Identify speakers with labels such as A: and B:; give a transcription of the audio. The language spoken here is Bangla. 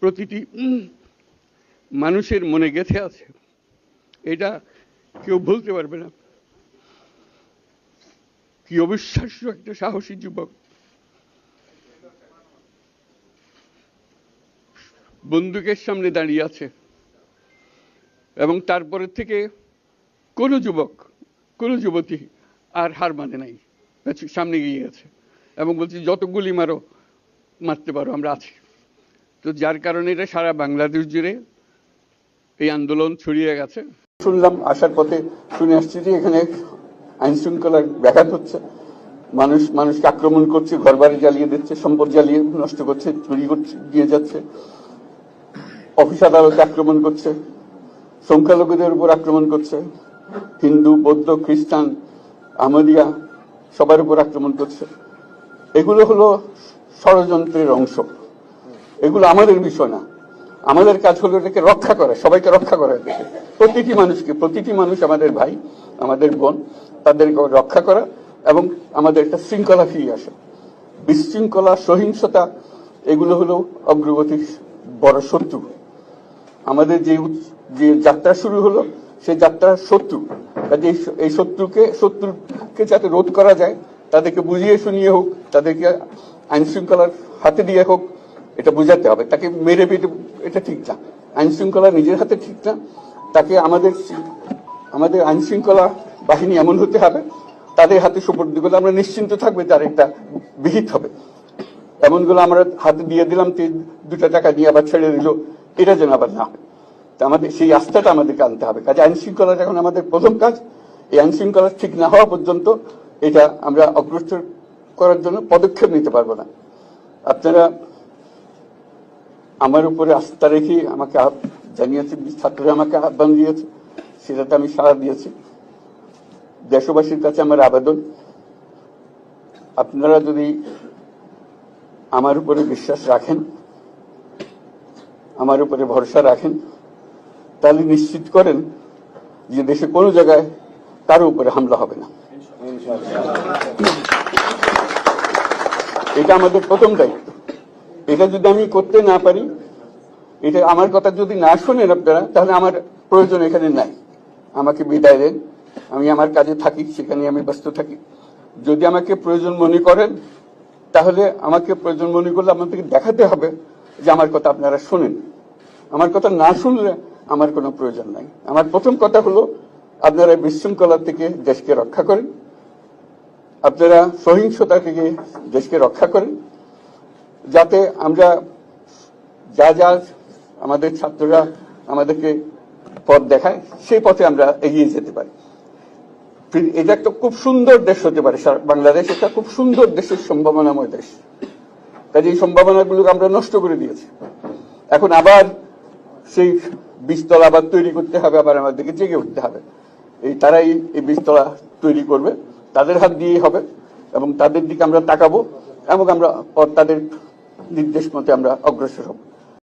A: প্রতিটি মানুষের মনে গেঁথে আছে, এটা কেউ ভুলতে পারবে না। কি অবিশ্বাস্য একটা সাহসী যুবক, বন্দুকের সামনে দাঁড়িয়ে আছে, এবং তারপরে থেকে কোনো যুবক, কোনো যুবতী আর হার মানে নাই, সামনে গিয়ে গেছে এবং বলছি যত গুলি মারো, মারতে পারো, আমরা আছি। তো যার কারণে এটা সারা বাংলাদেশ জুড়ে এই আন্দোলন ছড়িয়ে গেছে। শুনলাম আসার পথে শুনে আসছি যে এখানে আইন শৃঙ্খলার ব্যাঘাত হচ্ছে, মানুষকে আক্রমণ করছে, ঘরবাড়ি জ্বালিয়ে দিচ্ছে, সম্পদ জ্বালিয়ে নষ্ট করছে, চুরি করছে, দিয়ে যাচ্ছে, অফিস আদালতে আক্রমণ করছে, সংখ্যালঘুদের উপর আক্রমণ করছে, হিন্দু, বৌদ্ধ, খ্রিস্টান, আহমদিয়া সবার উপর আক্রমণ করছে। এগুলো হলো ষড়যন্ত্রের অংশ, এগুলো আমাদের বিষয় না। আমাদের কাজ হলো এটাকে রক্ষা করা, সবাইকে রক্ষা করা, প্রতিটি মানুষকে, প্রতিটি মানুষ আমাদের ভাই, আমাদের বোন, তাদেরকে রক্ষা করা এবং আমাদের একটা শৃঙ্খলা ফিরিয়ে আসা। বিশৃঙ্খলা, সহিংসতা এগুলো হলো অগ্রগতির বড় শত্রু। আমাদের যে যাত্রা শুরু হলো সেই যাত্রার শত্রু, কাজে এই শত্রুকে যাতে রোধ করা যায়, তাদেরকে বুঝিয়ে শুনিয়ে হোক, তাদেরকে আইন শৃঙ্খলার হাতে দিয়ে হোক, এটা বুঝাতে হবে। তাকে মেরে পেটে, এটা ঠিক না, আইন শৃঙ্খলা নিজের হাতে ঠিক না। তাকে আমাদের আইন শৃঙ্খলা বাহিনী এমন হতে হবে, তাদের হাতে সুপর্দ করলে আমরা নিশ্চিন্ত থাকবে তার একটা বিহিত হবে। এমনগুলো আমরা হাতে দিয়ে দিলাম, 2 টাকা নিয়ে আবার ছেড়ে দিল, এটা যেন আবার না হয়। আমাদের সেই আস্থাটা আমাদেরকে আনতে হবে। কাজে আইন শৃঙ্খলা এখন আমাদের প্রথম কাজ। এই আইন শৃঙ্খলা ঠিক না হওয়া পর্যন্ত এটা আমরা অগ্রসর করার জন্য পদক্ষেপ নিতে পারবো না। আপনারা আমার উপরে আস্থা রেখে আমাকে জানিয়েছে, ছাত্ররা আমাকে আহ্বান দিয়েছে, সেটাতে আমি সাড়া দিয়েছি। দেশবাসীর কাছে আমার আবেদন, আপনারা যদি আমার উপরে বিশ্বাস রাখেন, আমার উপরে ভরসা রাখেন, তাহলে নিশ্চিত করেন যে দেশে কোনো জায়গায় কারো উপরে হামলা হবে না। এটা আমাদের প্রথম দায়িত্ব। এটা যদি আমি করতে না পারি, এটা আমার কথা যদি না শোনেন আপনারা, তাহলে আমার প্রয়োজন এখানে নাই। আমাকে বিদায় দেন, আমি আমার কাজে থাকি, সেখানে আমি ব্যস্ত থাকি। যদি আমাকে প্রয়োজন মনে করেন, তাহলে আমাকে প্রয়োজন মনে করলে আপনাদেরকে দেখাতে হবে যে আমার কথা আপনারা শোনেন। আমার কথা না শুনলে আমার কোনো প্রয়োজন নাই। আমার প্রথম কথা হলো, আপনারা বিশৃঙ্খলা থেকে দেশকে রক্ষা করেন, আপনারা সহিংসতা থেকে দেশকে রক্ষা করেন, যাতে আমরা যা আমাদের ছাত্ররা আমাদেরকে পথ দেখায়, সেই পথে আমরা এগিয়ে যেতে পারি। এটা একটা খুব সুন্দর দেশ হতে পারে বাংলাদেশ, একটা খুব সুন্দর দেশের সম্ভাবনাময় দেশ। কাজে এই সম্ভাবনাগুলোকে আমরা নষ্ট করে দিয়েছি। এখন আবার সেই বীজতলা আবার তৈরি করতে হবে, আবার আমাদেরকে জেগে উঠতে হবে। তারাই এই বীজতলা তৈরি করবে, তাদের হাত দিয়েই হবে, এবং তাদের দিকে আমরা তাকাবো এবং আমরা তাদের নির্দেশ মতে আমরা অগ্রসর হব।